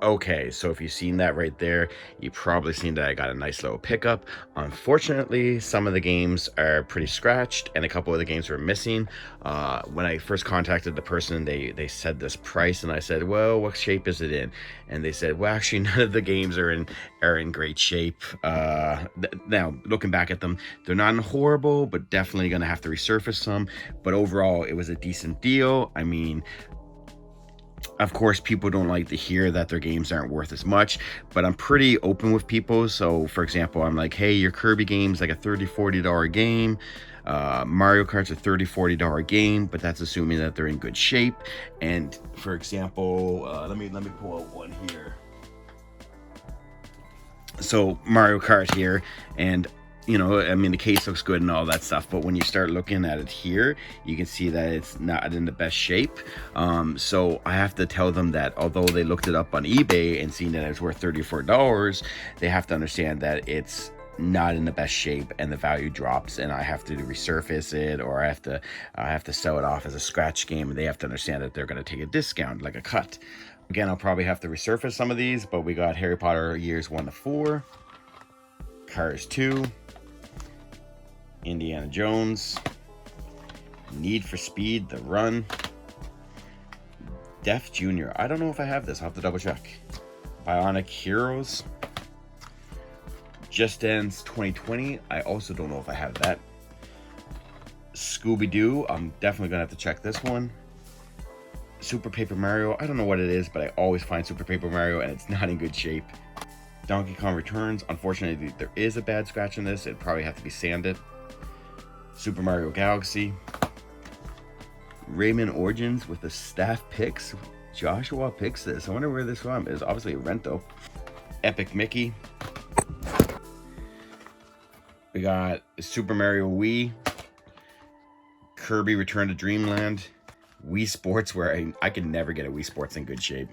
Okay, so if you've seen that right there, you've probably seen that I got a nice little pickup. Unfortunately, some of the games are pretty scratched and a couple of the games were missing. When I first contacted the person, they said this price and I said, well, what shape is it in? And they said, well, actually, none of the games are in great shape. Now, looking back at them, they're not horrible, but definitely going to have to resurface some. But overall, it was a decent deal. I mean, of course, people don't like to hear that their games aren't worth as much, but I'm pretty open with people. So, for example, I'm like, hey, your Kirby game's like a $30, $40 game. Mario Kart's a $30, $40 game, but that's assuming that they're in good shape. And for example, let me pull out one here. So Mario Kart here, and I mean, the case looks good and all that stuff, but when you start looking at it here, you can see that it's not in the best shape. So I have to tell them that although they looked it up on eBay and seen that it's worth $34, they have to understand that it's not in the best shape and the value drops, and I have to resurface it, or I have to sell it off as a scratch game, and they have to understand that they're going to take a discount, like a cut. Again, I'll probably have to resurface some of these, but we got Harry Potter years 1 to 4, Cars 2, Indiana Jones, Need for Speed, The Run, Def Jr. I don't know if I have this. I'll have to double check. Bionic Heroes, Just Dance 2020. I also don't know if I have that. Scooby-Doo. I'm definitely going to have to check this one. Super Paper Mario. I don't know what it is, but I always find Super Paper Mario and it's not in good shape. Donkey Kong Returns. Unfortunately, there is a bad scratch in this. It'd probably have to be sanded. Super Mario Galaxy, Rayman Origins with the staff picks. Joshua picks this. I wonder where this from is. Obviously a rent though. Epic Mickey. We got Super Mario Wii, Kirby Return to Dreamland, Wii Sports, where I can never get a Wii Sports in good shape.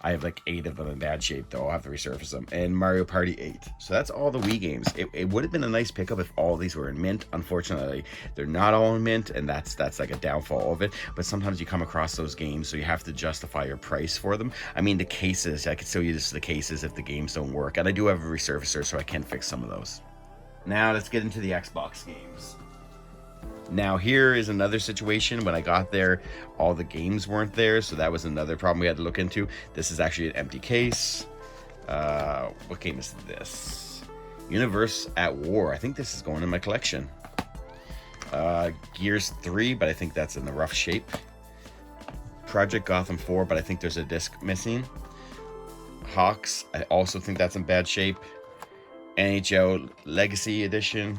I have like 8 of them in bad shape though. I'll have to resurface them. And Mario Party 8. So that's all the Wii games. It would have been a nice pickup if all these were in mint. Unfortunately, they're not all in mint, and that's like a downfall of it. But sometimes you come across those games, so you have to justify your price for them. I mean, the cases, I could show you the cases if the games don't work. And I do have a resurfacer, so I can fix some of those. Now let's get into the Xbox games. Now here is another situation. When I got there, all the games weren't there, so that was another problem we had to look into. This is actually an empty case. What game is this? Universe at War. I think this is going in my collection. Gears 3, but I think that's in the rough shape. Project Gotham 4, but I think there's a disc missing. Hawks, I also think that's in bad shape. NHL Legacy Edition.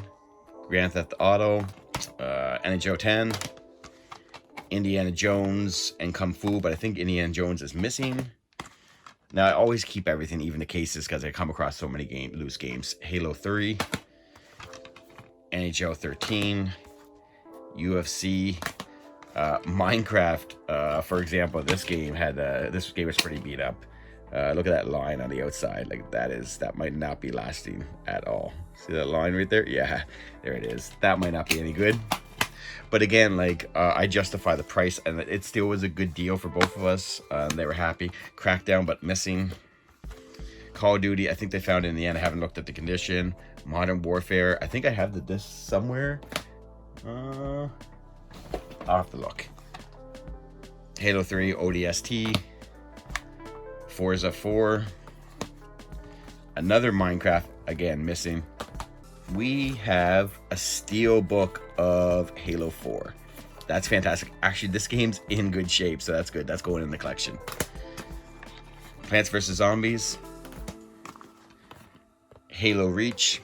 Grand Theft Auto. NHL 10, Indiana Jones, and Kung Fu, but I think Indiana Jones is missing. Now, I always keep everything, even the cases, because I come across so many loose games. Halo 3, NHL 13, UFC, Minecraft. For example, this game was pretty beat up. Look at that line on the outside. Like that might not be lasting at all. See that line right there? Yeah, there it is. That might not be any good. But again, I justify the price, and it still was a good deal for both of us. They were happy. Crackdown, but missing. Call of Duty, I think they found it in the end. I haven't looked at the condition. Modern Warfare, I think I have the disc somewhere. I'll have to look. Halo 3, ODST. Forza 4. Another Minecraft, again, missing. We have a steel book of Halo 4. That's fantastic. Actually, this game's in good shape, so that's good. That's going in the collection. Plants vs. Zombies. Halo Reach.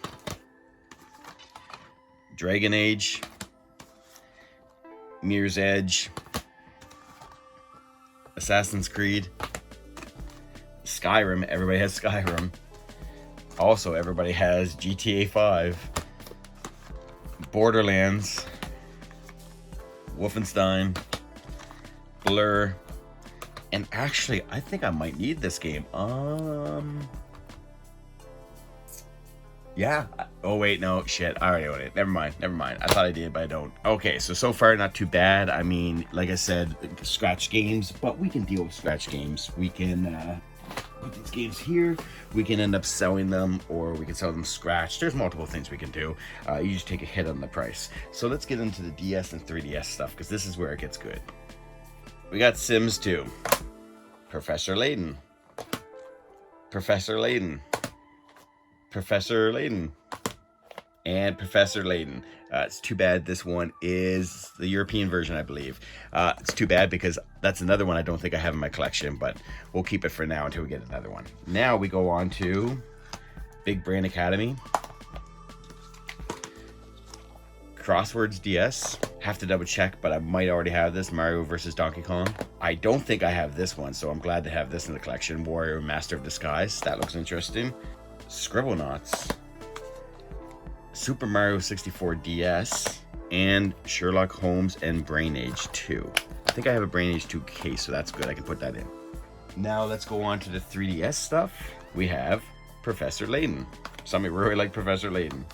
Dragon Age. Mirror's Edge. Assassin's Creed. Skyrim. Everybody has Skyrim. Also, everybody has GTA 5. Borderlands. Wolfenstein. Blur. And actually, I think I might need this game. Yeah. Oh, wait, no. Shit. I already own it. Never mind. I thought I did, but I don't. Okay, so far, not too bad. I mean, like I said, scratch games, but we can deal with scratch games. We can put these games here. We can end up selling them, or we can sell them scratched. There's multiple things we can do. You just take a hit on the price. So let's get into the DS and 3DS stuff, because this is where it gets good. We got Sims 2. Professor Layton. Professor Layton. Professor Layton. And Professor Layton. It's too bad this one is the European version, I believe. It's too bad because that's another one I don't think I have in my collection, but we'll keep it for now until we get another one. Now we go on to Big Brain Academy. Crosswords DS. Have to double check, but I might already have this. Mario vs. Donkey Kong. I don't think I have this one, so I'm glad to have this in the collection. Warrior Master of Disguise. That looks interesting. Scribblenauts. Super Mario 64 DS, and Sherlock Holmes and Brain Age 2. I think I have a Brain Age 2 case, so that's good. I can put that in. Now let's go on to the 3DS stuff. We have Professor Layton. Some really like Professor Layton.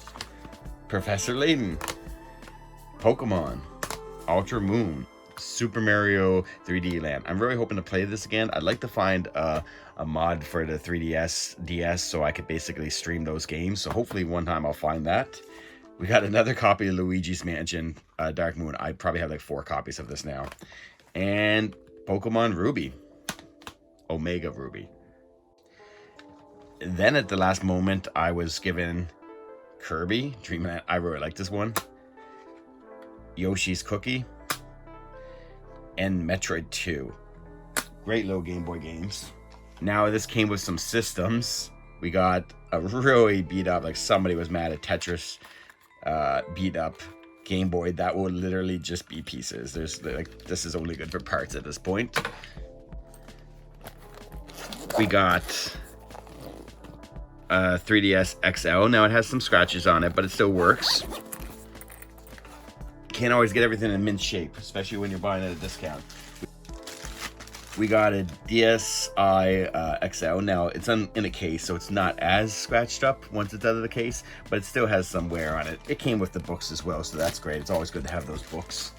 Professor Layton. Pokemon. Ultra Moon. Super Mario 3D Land. I'm really hoping to play this again. I'd like to find a mod for the 3DS DS so I could basically stream those games. So hopefully one time I'll find that. We got another copy of Luigi's Mansion Dark Moon. I probably have like 4 copies of this now. And Pokemon Ruby. Omega Ruby. Then at the last moment I was given Kirby Dreamland. I really like this one. Yoshi's Cookie. And Metroid 2. Great little Game Boy games. Now this came with some systems. We got a really beat up, like somebody was mad at Tetris, beat up Game Boy. That will literally just be pieces. There's like, this is only good for parts at this point. We got 3DS XL. Now it has some scratches on it, but it still works. Can't always get everything in mint shape, especially when you're buying at a discount. We got a DSi XL. Now it's in a case, so it's not as scratched up once it's out of the case, but it still has some wear on it. It came with the books as well, so that's great. It's always good to have those books.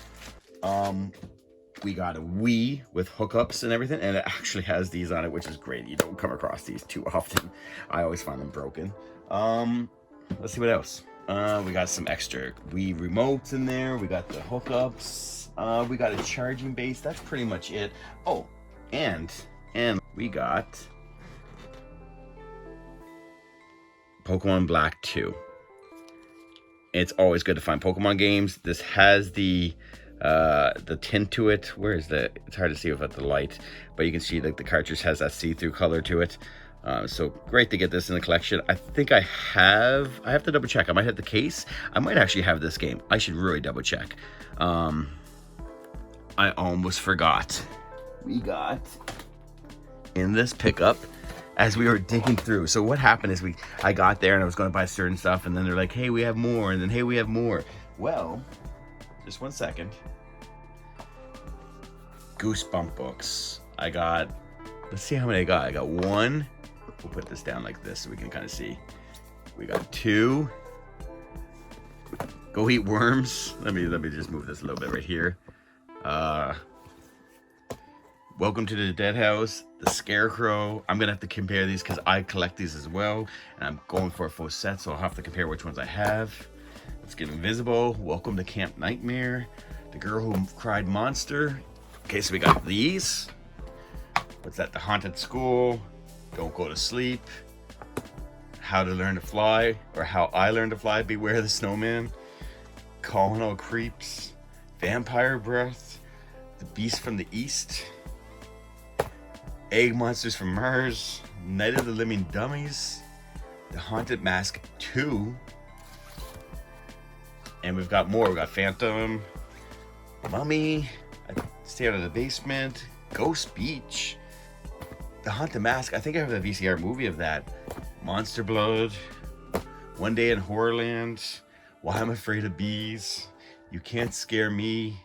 We got a Wii with hookups and everything, and it actually has these on it, which is great. You don't come across these too often. I always find them broken. Let's see what else. We got some extra Wii remotes in there. We got the hookups. We got a charging base. That's pretty much it. Oh, and we got Pokemon Black 2. It's always good to find Pokemon games. This has the tint to it. Where is the? It's hard to see without the light, but you can see like the cartridge has that see-through color to it. So great to get this in the collection. I think I have to double check. I might have the case. I might actually have this game. I should really double check. I almost forgot. We got in this pickup as we were digging through. So what happened is I got there and I was going to buy certain stuff, and then they're like, hey, we have more, and then hey, we have more. Well, just one second. Goosebump books. I got, let's see how many I got. I got 1. We'll put this down like this so we can kind of see. We got 2. Go eat worms. Let me just move this a little bit right here. Welcome to the Dead House, the Scarecrow. I'm gonna have to compare these because I collect these as well, and I'm going for a full set, so I'll have to compare which ones I have. Let's get Invisible. Welcome to Camp Nightmare. The Girl Who Cried Monster. Okay, so we got these. What's that? The Haunted School. Don't Go to Sleep. How to Learn to Fly, or How I Learned to Fly. Beware the Snowman. Calling All Creeps. Vampire Breath. The Beast from the East. Egg Monsters from Mars. Night of the Living Dummies. The Haunted Mask 2. And we've got more. We've got Phantom. Mummy. Stay Out of the Basement. Ghost Beach. The Haunted Mask. I think I have a VCR movie of that. Monster Blood. One Day in Horrorland. Why I'm Afraid of Bees. You Can't Scare Me.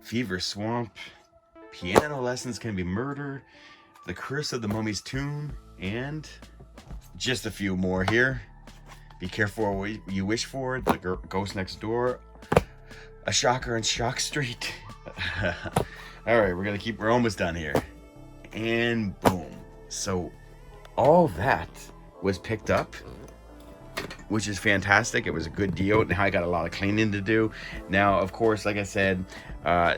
Fever Swamp. Piano Lessons Can Be Murder. The Curse of the Mummy's Tomb. And just a few more here. Be careful what you wish for. The Ghost Next Door. A Shocker on Shock Street. Alright, we're almost done here. And boom. So all that was picked up, which is fantastic. It was a good deal. Now I got a lot of cleaning to do. Now, of course, like I said,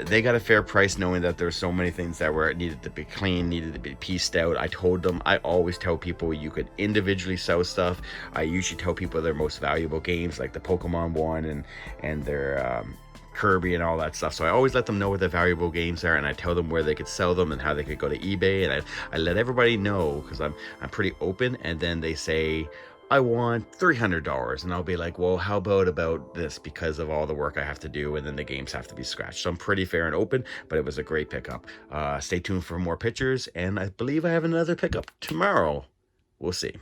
they got a fair price, knowing that there's so many things that were needed to be cleaned, needed to be pieced out. I told them, I always tell people you could individually sell stuff. I usually tell people their most valuable games, like the Pokemon one and their Kirby and all that stuff. So I always let them know what the valuable games are, and I tell them where they could sell them and how they could go to eBay, and I let everybody know, because I'm pretty open. And then they say, I want $300, and I'll be like, well, how about this, because of all the work I have to do, and then the games have to be scratched. So I'm pretty fair and open, but it was a great pickup. Stay tuned for more pictures, and I believe I have another pickup tomorrow. We'll see.